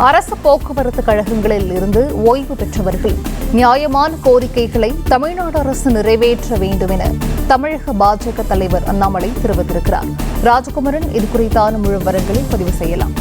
அரசு போக்குவரத்து கழகங்களில் இருந்து ஓய்வு பெற்றவர்கள் நியாயமான கோரிக்கைகளை தமிழ்நாடு அரசு நிறைவேற்ற வேண்டும் என தமிழக பாஜக தலைவர் அண்ணாமலை தெரிவித்திருக்கிறார். ராஜகுமரன் இது குறித்தான முழு விவரங்களை பதிவு செய்யலாம்.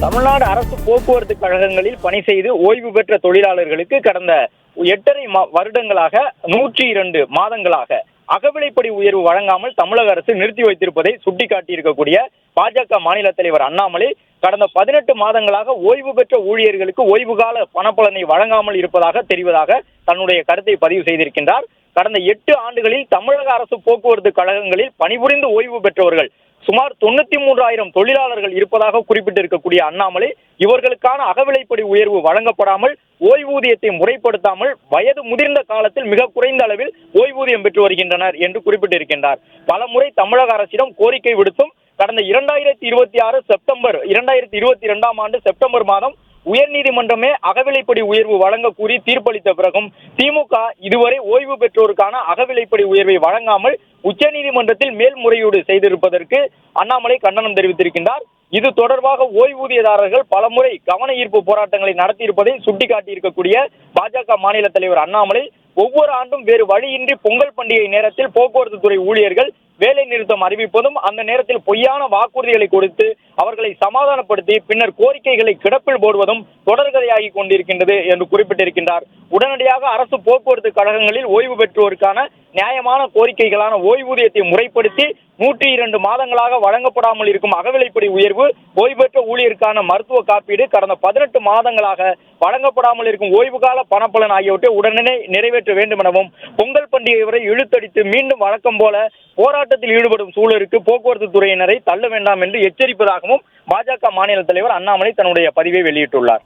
தமிழ்நாடு அரசு போக்குவரத்து கழகங்களில் பணி செய்து ஓய்வு பெற்ற தொழிலாளர்களுக்கு கடந்த 8.5 வருடங்களாக 102 மாதங்களாக அகவிலைப்படி உயர்வு வழங்காமல் தமிழக அரசு நிறுத்தி வைத்திருப்பதை சுட்டிக்காட்டியிருக்கக்கூடிய பாஜக மாநில தலைவர் அண்ணாமலை கடந்த 18 மாதங்களாக ஓய்வு பெற்ற ஊழியர்களுக்கு ஓய்வு கால பணப்பலனை வழங்காமல் இருப்பதாக தெரிவதாக தன்னுடைய கருத்தை பதிவு செய்திருக்கின்றார். கடந்த 8 ஆண்டுகளில் தமிழக அரசு போக்குவரத்து கழகங்களில் பணிபுரிந்து ஓய்வு பெற்றவர்கள் சுமார் 93,000 தொழிலாளர்கள் இருப்பதாக குறிப்பிட்டிருக்கக்கூடிய அண்ணாமலை இவர்களுக்கான அகவிலைப்படி உயர்வு வழங்கப்படாமல் ஓய்வூதியத்தை முறைப்படுத்தாமல் வயது முதிர்ந்த காலத்தில் மிக குறைந்த அளவில் ஓய்வூதியம் பெற்று வருகின்றனர் என்று குறிப்பிட்டிருக்கின்றார். பலமுறை தமிழக அரசிடம் கோரிக்கை விடுத்தும் கடந்த 2022 ஆண்டு செப்டம்பர் மாதம் உயர்நீதிமன்றமே அகவிலைப்படி உயர்வு வழங்க கூறி தீர்ப்பளித்த பிறகும் திமுக இதுவரை ஓய்வு பெற்றோருக்கான அகவிலைப்படி உயர்வை வழங்காமல் உச்சநீதிமன்றத்தில் மேல்முறையீடு செய்திருப்பதற்கு அண்ணாமலை கண்டனம் தெரிவித்திருக்கின்றார். இது தொடர்பாக ஓய்வூதியதாரர்கள் பலமுறை கவன ஈர்ப்பு போராட்டங்களை நடத்தியிருப்பதை சுட்டிக்காட்டியிருக்கக்கூடிய பாஜக மாநில தலைவர் அண்ணாமலை ஒவ்வொரு ஆண்டும் வேறு வழியின்றி பொங்கல் பண்டிகை நேரத்தில் போக்குவரத்து துறை ஊழியர்கள் வேலை நிறுத்தம் அறிவிப்பதும் அந்த நேரத்தில் பொய்யான வாக்குறுதிகளை கொடுத்து அவர்களை சமாதானப்படுத்தி பின்னர் கோரிக்கைகளை கிடப்பில் போடுவதும் தொடர்கதையாகி கொண்டிருக்கின்றது என்று குறிப்பிட்டிருக்கின்றார். உடனடியாக அரசு போக்குவரத்து கழகங்களில் ஓய்வு பெற்றோருக்கான நியாயமான கோரிக்கைகளான ஓய்வூதியத்தை முறைப்படுத்தி 102 மாதங்களாக வழங்கப்படாமல் இருக்கும் அகவிலைப்படி உயர்வு, ஓய்வு பெற்ற ஊழியருக்கான மருத்துவ காப்பீடு, கடந்த 18 மாதங்களாக வழங்கப்படாமல் இருக்கும் ஓய்வு கால பணப்பலன் ஆகியவற்றை உடனே நிறைவேற்ற வேண்டும் எனவும் பொங்கல் பண்டிகை வரை இழுத்தடித்து மீண்டும் வழக்கம் போல போராட்டத்தில் ஈடுபடும் சூழலுக்கு போக்குவரத்து துறையினரை தள்ள வேண்டாம் என்று எச்சரிப்பதாகவும் பாஜக மாநில தலைவர் அண்ணாமலை தன்னுடைய பதிவை வெளியிட்டுள்ளார்.